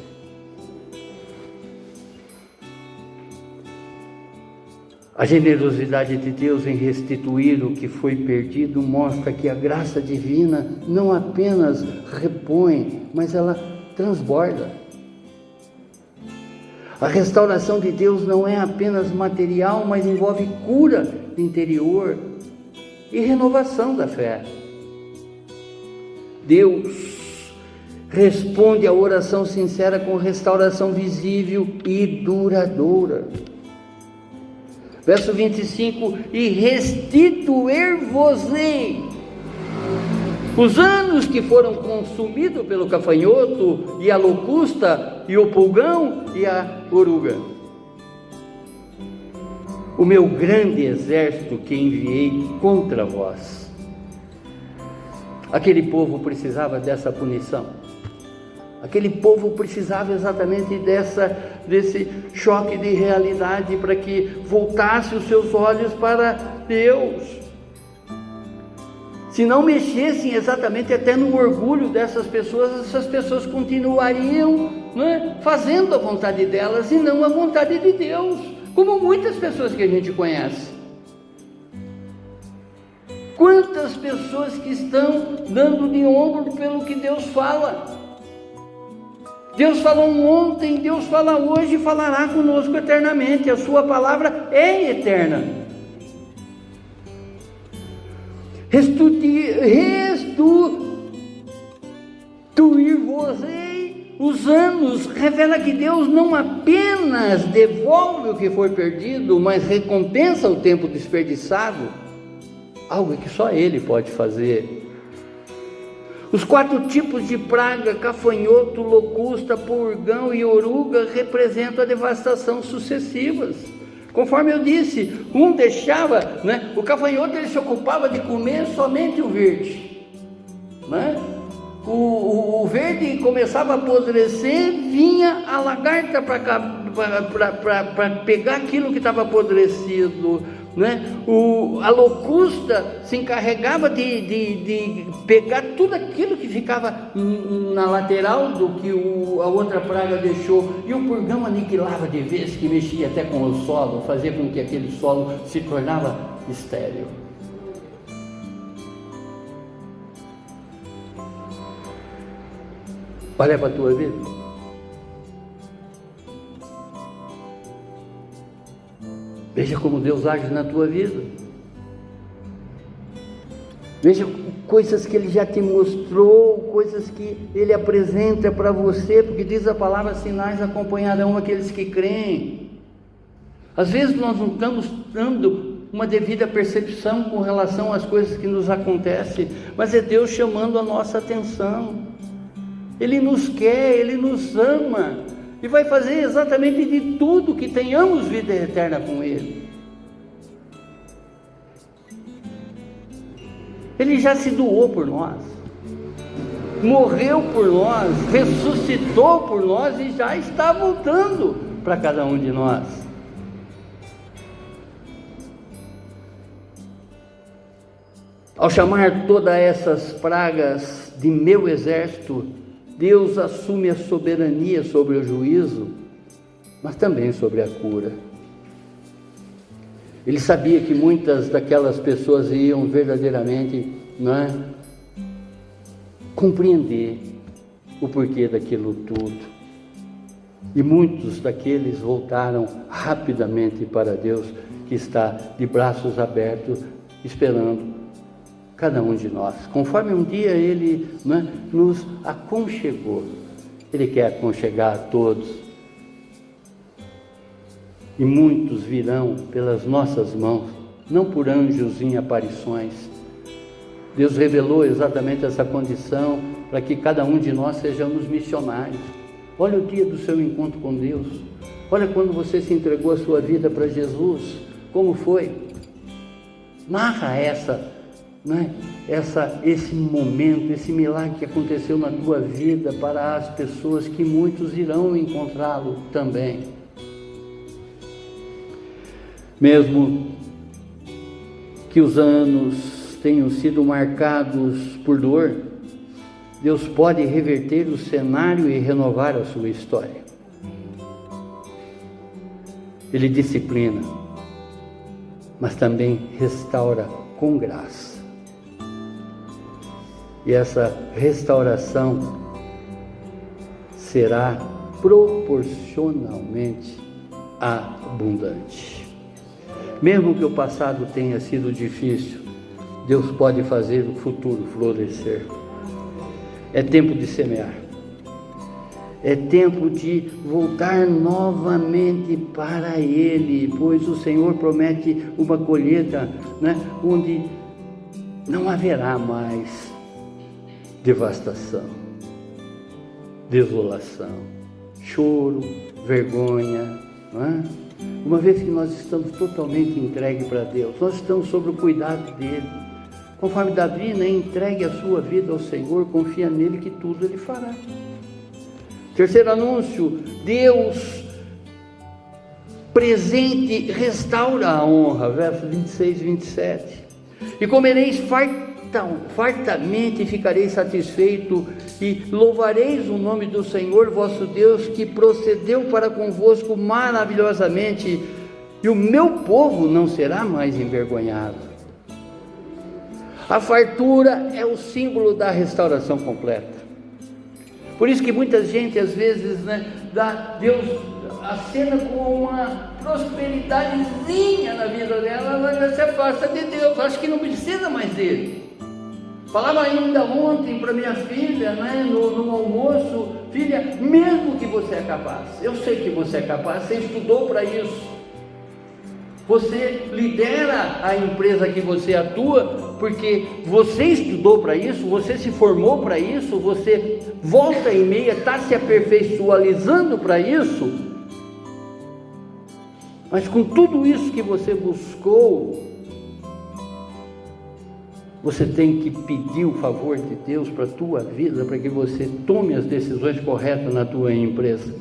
A generosidade de Deus em restituir o que foi perdido mostra que a graça divina não apenas repõe, mas ela transborda. A restauração de Deus não é apenas material, mas envolve cura interior e renovação da fé. Deus responde à oração sincera com restauração visível e duradoura. Verso 25: e restituir-vos-ei os anos que foram consumidos pelo gafanhoto e a locusta e o pulgão e a oruga. O meu grande exército que enviei contra vós. Aquele povo precisava dessa punição. Aquele povo precisava exatamente desse choque de realidade para que voltasse os seus olhos para Deus. Se não mexessem exatamente até no orgulho dessas pessoas, essas pessoas continuariam, né, fazendo a vontade delas e não a vontade de Deus, como muitas pessoas que a gente conhece. Quantas pessoas que estão dando de ombro pelo que Deus fala. Deus falou ontem, Deus fala hoje e falará conosco eternamente. A sua palavra é eterna. Restituir-vos-ei os anos revela que Deus não apenas devolve o que foi perdido, mas recompensa o tempo desperdiçado, algo que só Ele pode fazer. Os 4 tipos de praga, gafanhoto, locusta, purgão e oruga, representam a devastação sucessivas. Conforme eu disse, um deixava, né, o gafanhoto ele se ocupava de comer somente o verde, né? O verde começava a apodrecer, vinha a lagarta para pegar aquilo que estava apodrecido, né? A locusta se encarregava de pegar tudo aquilo que ficava na lateral do que a outra praga deixou, e o purgão aniquilava de vez, que mexia até com o solo, fazia com que aquele solo se tornava estéril. Olha para a tua vida. Veja como Deus age na tua vida. Veja coisas que Ele já te mostrou, coisas que Ele apresenta para você, porque diz a palavra: sinais acompanharão aqueles que creem. Às vezes nós não estamos dando uma devida percepção com relação às coisas que nos acontecem, mas é Deus chamando a nossa atenção. Ele nos quer, Ele nos ama e vai fazer exatamente de tudo que tenhamos vida eterna com Ele. Ele já se doou por nós, morreu por nós, ressuscitou por nós e já está voltando para cada um de nós. Ao chamar todas essas pragas de meu exército, Deus assume a soberania sobre o juízo, mas também sobre a cura. Ele sabia que muitas daquelas pessoas iam verdadeiramente, compreender o porquê daquilo tudo. E muitos daqueles voltaram rapidamente para Deus, que está de braços abertos, esperando cada um de nós. Conforme um dia Ele nos aconchegou, Ele quer aconchegar a todos. E muitos virão pelas nossas mãos, não por anjos em aparições. Deus revelou exatamente essa condição para que cada um de nós sejamos missionários. Olha o dia do seu encontro com Deus. Olha quando você se entregou a sua vida para Jesus. Como foi? Narra esse momento, esse milagre que aconteceu na tua vida para as pessoas que muitos irão encontrá-lo também. Mesmo que os anos tenham sido marcados por dor, Deus pode reverter o cenário e renovar a sua história. Ele disciplina, mas também restaura com graça. E essa restauração será proporcionalmente abundante. Mesmo que o passado tenha sido difícil, Deus pode fazer o futuro florescer. É tempo de semear. É tempo de voltar novamente para Ele, pois o Senhor promete uma colheita, onde não haverá mais devastação, desolação, choro, vergonha. Uma vez que nós estamos totalmente entregues para Deus, nós estamos sob o cuidado dEle. Conforme Davi, entregue a sua vida ao Senhor, confia nele que tudo Ele fará. Terceiro anúncio: Deus presente restaura a honra, versos 26 e 27. E comereis fartamente e ficareis satisfeito, e louvareis o nome do Senhor vosso Deus, que procedeu para convosco maravilhosamente, e o meu povo não será mais envergonhado. A fartura é o símbolo da restauração completa. Por isso que muita gente às vezes, Deus acena com uma prosperidadezinha na vida dela, ela se afasta de Deus, acha que não precisa mais dele. Falava ainda ontem para minha filha, no almoço: filha, mesmo que você é capaz, eu sei que você é capaz, você estudou para isso, você lidera a empresa que você atua, porque você estudou para isso, você se formou para isso, você volta e meia está se aperfeiçoalizando para isso, mas com tudo isso que você buscou, você tem que pedir o favor de Deus para a tua vida, para que você tome as decisões corretas na tua empresa,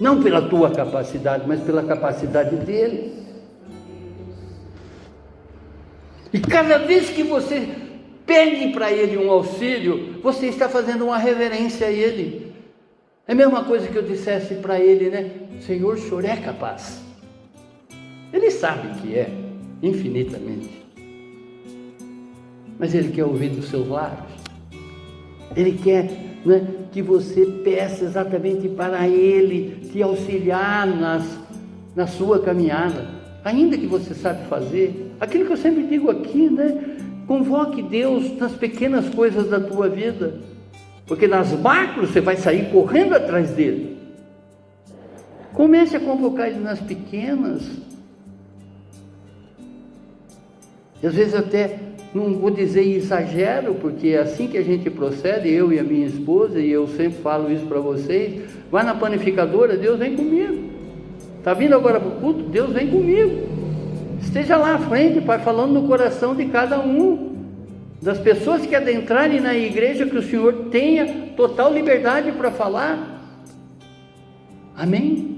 não pela tua capacidade, mas pela capacidade dele. E cada vez que você pede para ele um auxílio, você está fazendo uma reverência a ele. É a mesma coisa que eu dissesse para ele, Senhor, o Senhor é capaz. Ele sabe que é, infinitamente. Mas Ele quer ouvir dos seus lábios. Ele quer que você peça exatamente para Ele te auxiliar na sua caminhada. Ainda que você sabe fazer, aquilo que eu sempre digo aqui, convoque Deus nas pequenas coisas da tua vida, porque nas macros você vai sair correndo atrás dele. Comece a convocar Ele nas pequenas. E às vezes até, não vou dizer exagero, porque é assim que a gente procede, eu e a minha esposa, e eu sempre falo isso para vocês: vai na panificadora, Deus vem comigo. Está vindo agora para o culto? Deus vem comigo. Esteja lá à frente, Pai, falando no coração de cada um, das pessoas que adentrarem na igreja, que o Senhor tenha total liberdade para falar. Amém?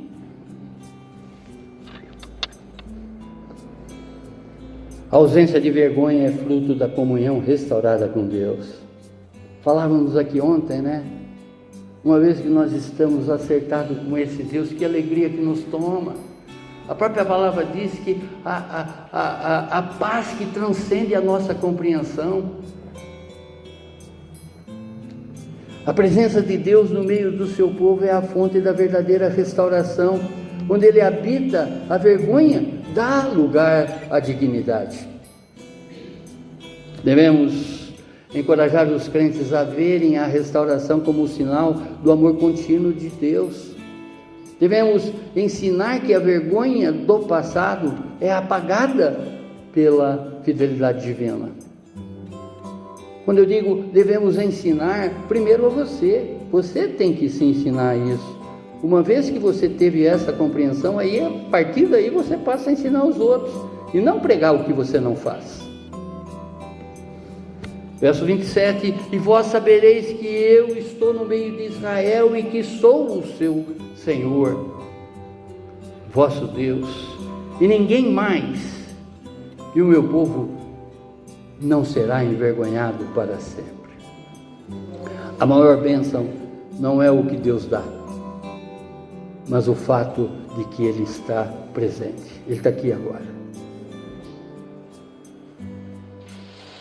A ausência de vergonha é fruto da comunhão restaurada com Deus. Falávamos aqui ontem, uma vez que nós estamos acertados com esse Deus, que alegria que nos toma. A própria palavra diz que a paz que transcende a nossa compreensão. A presença de Deus no meio do seu povo é a fonte da verdadeira restauração. Onde Ele habita, a vergonha dá lugar à dignidade. Devemos encorajar os crentes a verem a restauração como um sinal do amor contínuo de Deus. Devemos ensinar que a vergonha do passado é apagada pela fidelidade divina. Quando eu digo devemos ensinar, primeiro a você tem que se ensinar isso. Uma vez que você teve essa compreensão, aí a partir daí você passa a ensinar os outros, e não pregar o que você não faz. Verso 27, e vós sabereis que eu estou no meio de Israel e que sou o seu Senhor, vosso Deus, e ninguém mais, e o meu povo não será envergonhado para sempre. A maior bênção não é o que Deus dá, mas o fato de que Ele está presente. Ele está aqui agora.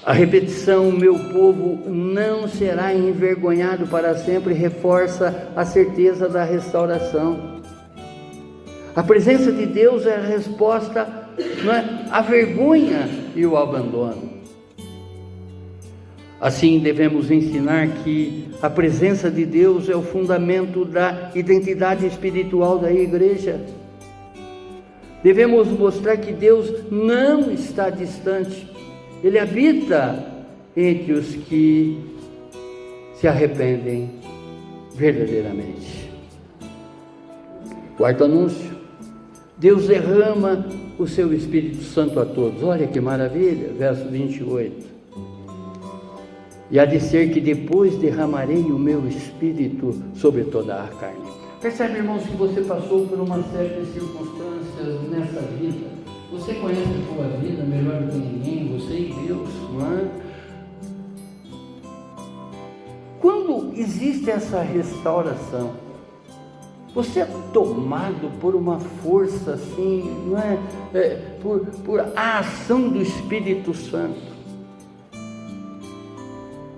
A repetição, meu povo não será envergonhado para sempre, reforça a certeza da restauração. A presença de Deus é a resposta, não é, à vergonha e o abandono. Assim, devemos ensinar que a presença de Deus é o fundamento da identidade espiritual da igreja. Devemos mostrar que Deus não está distante. Ele habita entre os que se arrependem verdadeiramente. Quarto anúncio: Deus derrama o seu Espírito Santo a todos. Olha que maravilha, verso 28. E há de ser que depois derramarei o meu Espírito sobre toda a carne. Percebe, irmãos, que você passou por uma série de circunstâncias nessa vida. Você conhece a sua vida melhor do que ninguém, você e Deus, não é? Quando existe essa restauração, você é tomado por uma força assim, não é? Por a ação do Espírito Santo.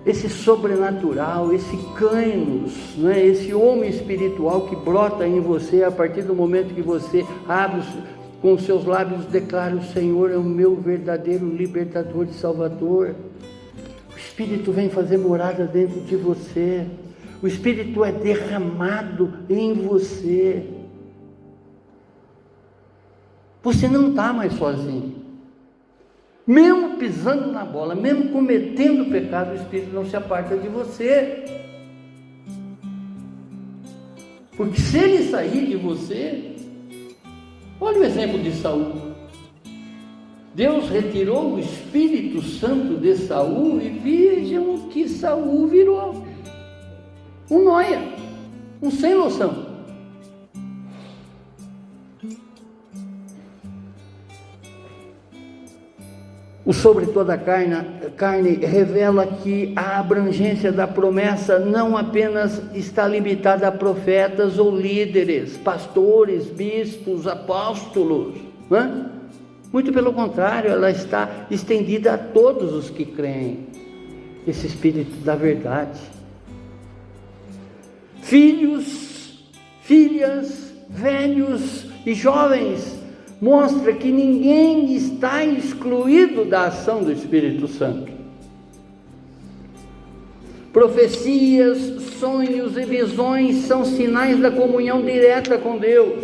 Esse sobrenatural, esse kainos, não é? Esse homem espiritual que brota em você a partir do momento que você abre com os seus lábios, declara: o Senhor é o meu verdadeiro libertador e salvador. O Espírito vem fazer morada dentro de você. O Espírito é derramado em você. Você não está mais sozinho. Mesmo pisando na bola, mesmo cometendo pecado, o Espírito não se aparta de você. Porque se ele sair de você, olha o exemplo de Saul. Deus retirou o Espírito Santo de Saul e vejam o que Saul virou. Um nóia, um sem noção. O sobre toda a carne revela que a abrangência da promessa não apenas está limitada a profetas ou líderes, pastores, bispos, apóstolos, não é? Muito pelo contrário, ela está estendida a todos os que creem. Esse Espírito da verdade. Filhos, filhas, velhos e jovens, mostra que ninguém está excluído da ação do Espírito Santo. Profecias, sonhos e visões são sinais da comunhão direta com Deus.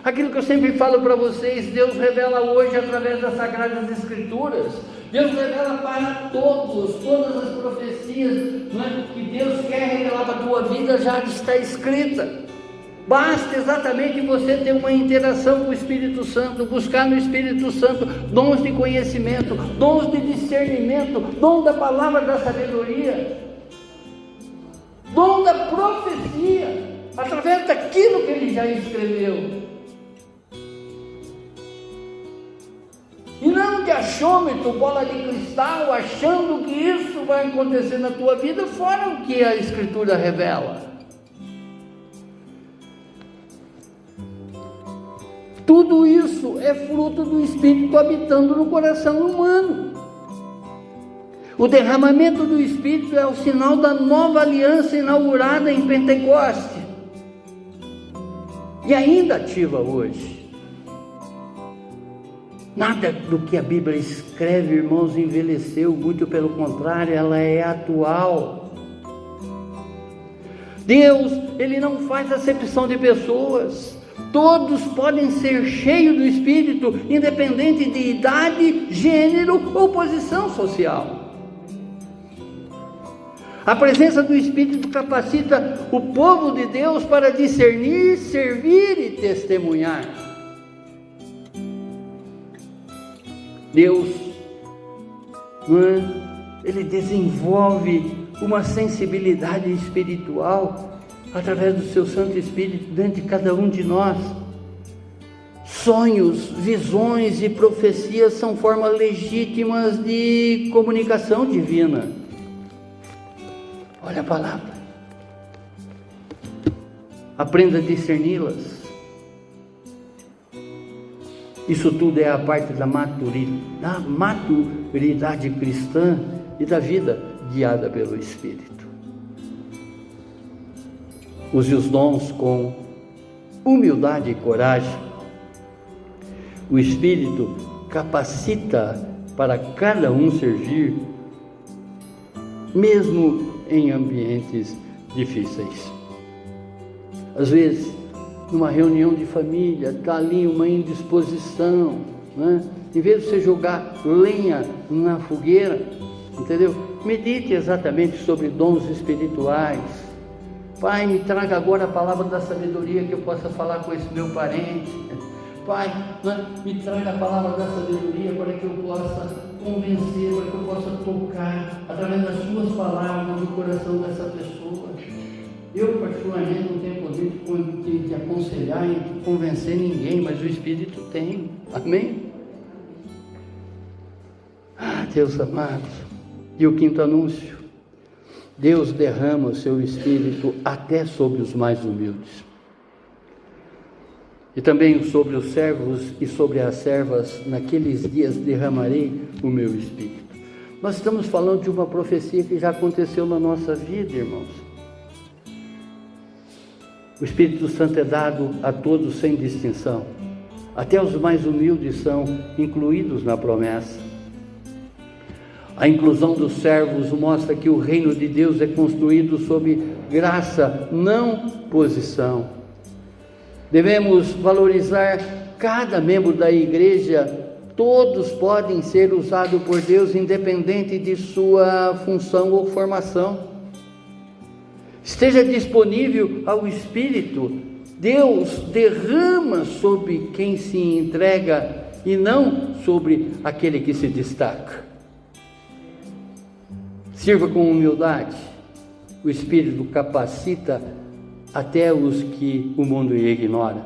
Aquilo que eu sempre falo para vocês, Deus revela hoje através das Sagradas Escrituras. Deus revela para todos, todas as profecias, que Deus quer revelar para a tua vida já está escrita. Basta exatamente você ter uma interação com o Espírito Santo, buscar no Espírito Santo dons de conhecimento, dons de discernimento, dom da palavra da sabedoria, dom da profecia, através daquilo que Ele já escreveu. E não de achômetro, bola de cristal, achando que isso vai acontecer na tua vida, fora o que a Escritura revela. Tudo isso é fruto do Espírito habitando no coração humano. O derramamento do Espírito é o sinal da nova aliança inaugurada em Pentecoste e ainda ativa hoje. Nada do que a Bíblia escreve, irmãos, envelheceu, muito pelo contrário, ela é atual. Deus, Ele não faz acepção de pessoas. Todos podem ser cheios do Espírito, independente de idade, gênero ou posição social. A presença do Espírito capacita o povo de Deus para discernir, servir e testemunhar. Deus, Ele desenvolve uma sensibilidade espiritual através do seu Santo Espírito dentro de cada um de nós. Sonhos, visões e profecias são formas legítimas de comunicação divina. Olha a palavra. Aprenda a discerni-las. Isso tudo é a parte da maturidade cristã e da vida guiada pelo Espírito. Use os dons com humildade e coragem. O Espírito capacita para cada um servir, mesmo em ambientes difíceis. Às vezes, numa reunião de família, está ali uma indisposição, né? Em vez de você jogar lenha na fogueira, entendeu? Medite exatamente sobre dons espirituais. Pai, me traga agora a palavra da sabedoria que eu possa falar com esse meu parente. Pai, né? Me traga a palavra da sabedoria para que eu possa convencer, para que eu possa tocar através das suas palavras no coração dessa pessoa. Eu particularmente não tenho poder de aconselhar e de convencer ninguém, mas o Espírito tem. Amém? Deus amado. E o quinto anúncio: Deus derrama o seu Espírito até sobre os mais humildes. E também sobre os servos e sobre as servas, naqueles dias derramarei o meu Espírito. Nós estamos falando de uma profecia que já aconteceu na nossa vida, irmãos. O Espírito Santo é dado a todos sem distinção. Até os mais humildes são incluídos na promessa. A inclusão dos servos mostra que o reino de Deus é construído sob graça, não posição. Devemos valorizar cada membro da igreja. Todos podem ser usados por Deus, independente de sua função ou formação. Esteja disponível ao Espírito. Deus derrama sobre quem se entrega e não sobre aquele que se destaca. Sirva com humildade. O Espírito capacita até os que o mundo ignora.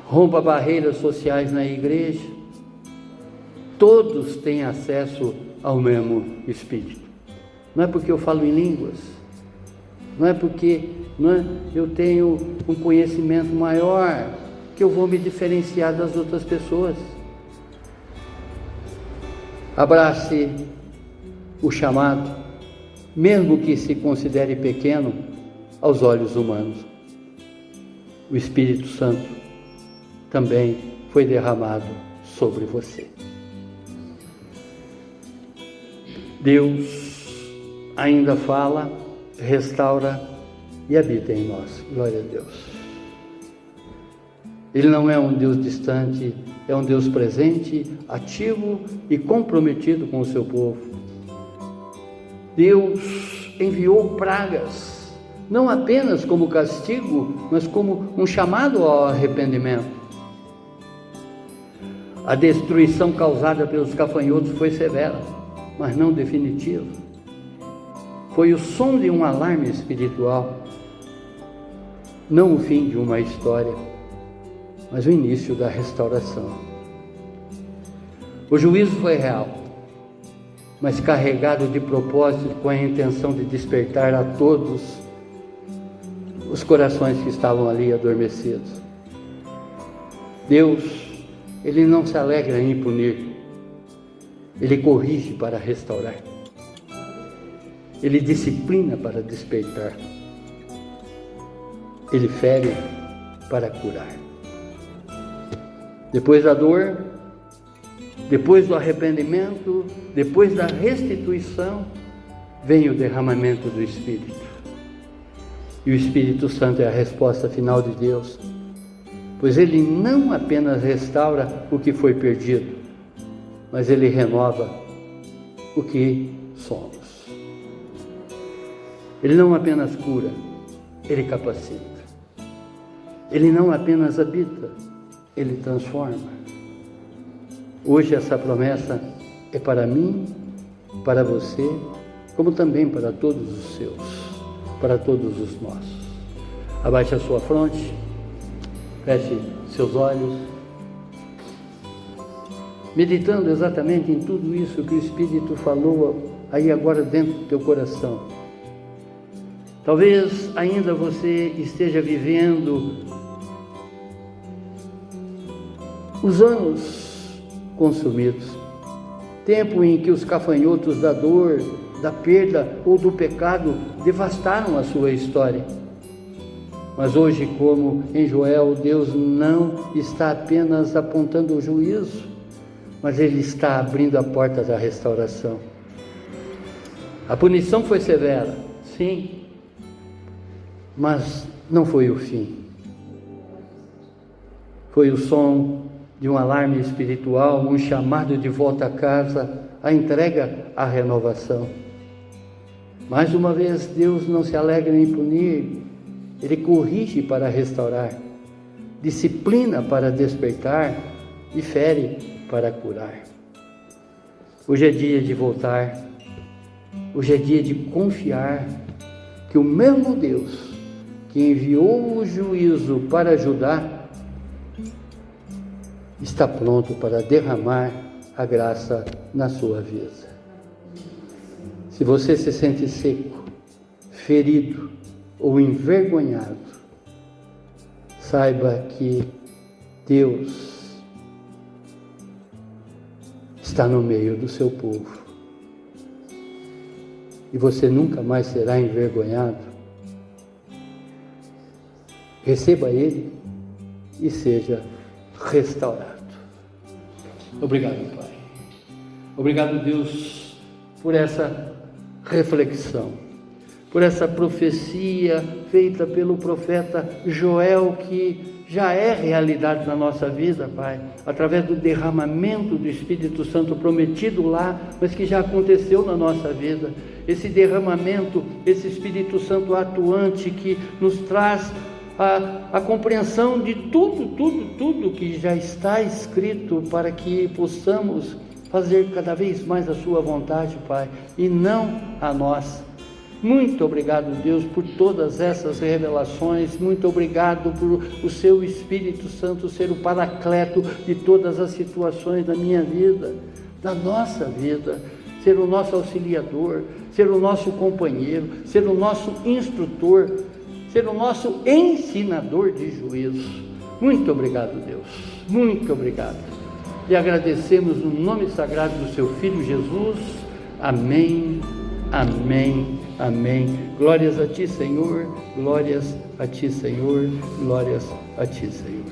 Rompa barreiras sociais na igreja. Todos têm acesso ao mesmo Espírito. Não é porque eu falo em línguas, não é porque eu tenho um conhecimento maior que eu vou me diferenciar das outras pessoas. Abrace o chamado, mesmo que se considere pequeno aos olhos humanos. O Espírito Santo também foi derramado sobre você. Deus ainda fala, restaura e habita em nós. Glória a Deus. Ele não é um Deus distante, é um Deus presente, ativo e comprometido com o seu povo. Deus enviou pragas, não apenas como castigo, mas como um chamado ao arrependimento. A destruição causada pelos gafanhotos foi severa, mas não definitiva. Foi o som de um alarme espiritual, não o fim de uma história, mas o início da restauração. O juízo foi real, mas carregado de propósito, com a intenção de despertar a todos os corações que estavam ali adormecidos. Deus, Ele não se alegra em punir, Ele corrige para restaurar. Ele disciplina para despertar. Ele fere para curar. Depois da dor, depois do arrependimento, depois da restituição, vem o derramamento do Espírito. E o Espírito Santo é a resposta final de Deus, pois Ele não apenas restaura o que foi perdido, mas Ele renova o que somos. Ele não apenas cura, Ele capacita. Ele não apenas habita, Ele transforma. Hoje essa promessa é para mim, para você, como também para todos os seus, para todos os nossos. Abaixe a sua fronte, feche seus olhos, meditando exatamente em tudo isso que o Espírito falou aí agora dentro do teu coração. Talvez ainda você esteja vivendo os anos consumidos, tempo em que os gafanhotos da dor, da perda ou do pecado devastaram a sua história. Mas hoje, como em Joel, Deus não está apenas apontando o juízo, mas Ele está abrindo a porta da restauração. A punição foi severa, sim, mas não foi o fim. Foi o som de um alarme espiritual, um chamado de volta a casa, a entrega à renovação. Mais uma vez, Deus não se alegra em punir, Ele corrige para restaurar, disciplina para despertar e fere para curar. Hoje é dia de voltar, hoje é dia de confiar que o mesmo Deus que enviou o juízo para ajudar, está pronto para derramar a graça na sua vida. Se você se sente seco, ferido ou envergonhado, saiba que Deus está no meio do seu povo. E você nunca mais será envergonhado. Receba Ele e seja restaurado. Obrigado, Pai. Obrigado, Deus, por essa reflexão, por essa profecia feita pelo profeta Joel, que já é realidade na nossa vida, Pai, através do derramamento do Espírito Santo prometido lá, mas que já aconteceu na nossa vida. Esse derramamento, esse Espírito Santo atuante que nos traz a compreensão de tudo que já está escrito, para que possamos fazer cada vez mais a sua vontade, Pai, e não a nossa. Muito obrigado, Deus, por todas essas revelações. Muito obrigado por o seu Espírito Santo ser o paracleto de todas as situações da minha vida, da nossa vida, ser o nosso auxiliador, ser o nosso companheiro, ser o nosso instrutor, ser o nosso ensinador de juízo. Muito obrigado, Deus, muito obrigado. E agradecemos no nome sagrado do seu Filho Jesus. Amém, amém, amém. Glórias a Ti, Senhor, glórias a Ti, Senhor, glórias a Ti, Senhor.